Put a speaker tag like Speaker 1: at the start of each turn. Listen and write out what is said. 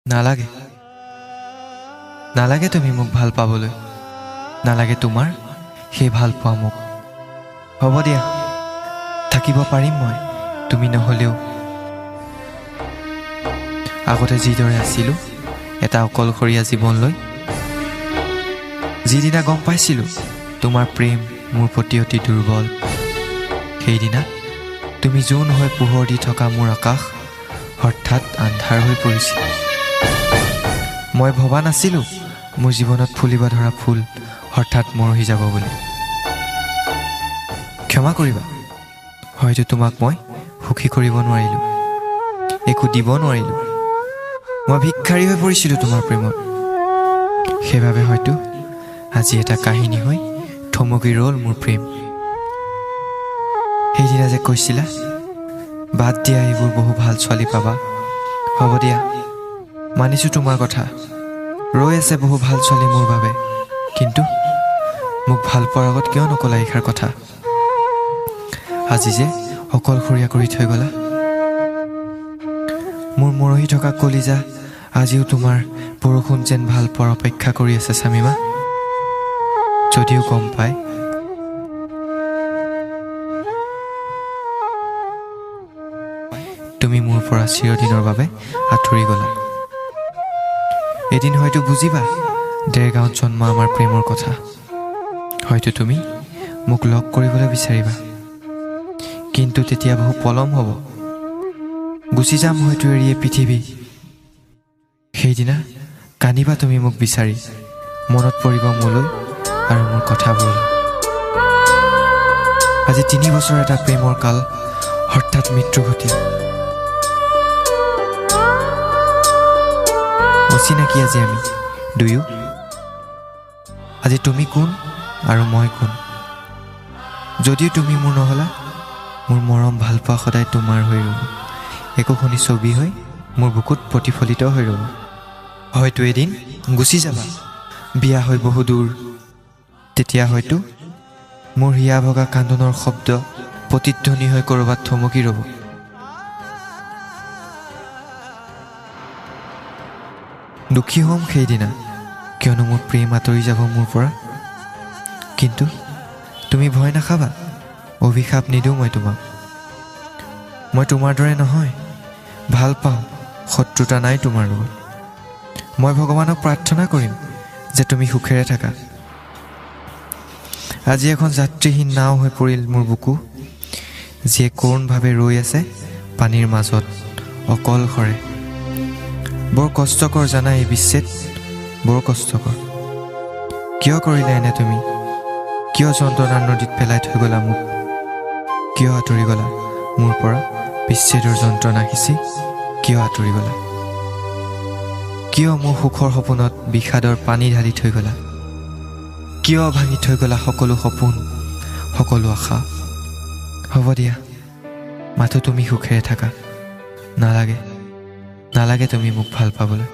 Speaker 1: নালাগে নালাগে তুমি মোক ভাল পাবলৈ নালাগে তোমাৰ সেই ভাল পোৱা মোক হ'ব দিয়া থাকিব পাৰিম মই তুমি নহলেও আগতে যিদৰে আছিলোঁ এটা অকলশৰীয়া জীৱনলৈ যিদিনা গম পাইছিলোঁ তোমাৰ প্ৰেম মোৰ প্ৰতি অতি দুৰ্বল সেইদিনা তুমি জোন হৈ পোহৰ দি থকা মোৰ আকাশ হঠাৎ আন্ধাৰ হৈ পৰিছিল মই ভবা নাছিলোঁ মোৰ জীৱনত ফুলিব ধৰা ফুল হঠাৎ মৰহি যাব বুলি ক্ষমা কৰিবা হয়তো তোমাক মই সুখী কৰিব নোৱাৰিলোঁ একো দিব নোৱাৰিলোঁ মই ভিক্ষাৰী হৈ পৰিছিলোঁ তোমাৰ প্ৰেমত সেইবাবে হয়তো আজি এটা কাহিনী হৈ থমকি ৰ'ল মোৰ প্ৰেম সেইদিনা যে কৈছিলা বাদ দিয়া এইবোৰ বহু ভাল ছোৱালী পাবা হ'ব দিয়া মানিছোঁ তোমাৰ কথা ৰৈ আছে বহু ভাল ছোৱালী মোৰ বাবে কিন্তু মোক ভাল পোৱাৰ আগত কিয় নকলা এইষাৰ কথা আজি যে অকলশৰীয়া কৰি থৈ গলা মোৰ মৰহি থকা কলিজা আজিও তোমাৰ বৰষুণ যেন ভাল পোৱাৰ অপেক্ষা কৰি আছে স্বামীমা যদিও গম পায় তুমি মোৰ পৰা চিৰদিনৰ বাবে আঁতৰি গলা এদিন হয়তো বুজিবা দেৰগাঁৱত জন্ম আমাৰ প্ৰেমৰ কথা হয়তো তুমি মোক লগ কৰিবলৈ বিচাৰিবা কিন্তু তেতিয়া বহু পলম হ'ব গুচি যাম হয়তো এৰিয়ে পৃথিৱী সেইদিনা কান্দিবা তুমি মোক বিচাৰি মনত পৰিব মোলৈ আৰু মোৰ কথাবোৰ আজি 3 বছৰ এটা প্ৰেমৰ কাল হঠাৎ মৃত্যু ঘটিল অচিনাকি আজি আমি দুয়ো আজি তুমি কোন আৰু মই কোন যদিও তুমি মোৰ নহলা মোৰ মৰম ভাল পোৱা সদায় তোমাৰ হৈ ৰ'ব একোখনি ছবি হৈ মোৰ বুকুত প্ৰতিফলিত হৈ ৰ'ব হয়তো এদিন গুচি যাবা বিয়া হৈ বহু দূৰ তেতিয়া হয়তো মোৰ হিয়া ভগা কান্দোনৰ শব্দ প্ৰতিধ্বনি হৈ ক'ৰবাত থমকি ৰ'ব দুখী হ'ম সেইদিনা কিয়নো মোৰ প্ৰেম আঁতৰি যাব মোৰ পৰা কিন্তু তুমি ভয় নাখাবা অভিশাপ নিদিওঁ মই তোমাক মই তোমাৰ দৰে নহয় ভাল পাওঁ শত্ৰুতা নাই তোমাৰ লগত মই ভগৱানক প্ৰাৰ্থনা কৰিম যে তুমি সুখেৰে থাকা আজি এখন যাত্ৰীহীন নাও হৈ পৰিল মোৰ বুকু যিয়ে কৰোণভাৱে ৰৈ আছে পানীৰ মাজত অকলশৰে বৰ কষ্টকৰ জানা এই বিচ্ছেদ বৰ কষ্টকৰ কিয় কৰিলা এনে তুমি কিয় যন্ত্ৰণাৰ নদীত পেলাই থৈ গলা মোক কিয় আঁতৰি গলা মোৰ পৰা বিচ্ছেদৰ যন্ত্ৰণা সিঁচি কিয় আঁতৰি গলা কিয় মোৰ সুখৰ সপোনত বিষাদৰ পানী ঢালি থৈ গলা কিয় ভাঙি থৈ গলা সকলো সপোন সকলো আশা হ'ব দিয়া মাথো তুমি সুখেৰে থাকা নালাগে নালাগে তুমি মোক ভাল পাবলৈ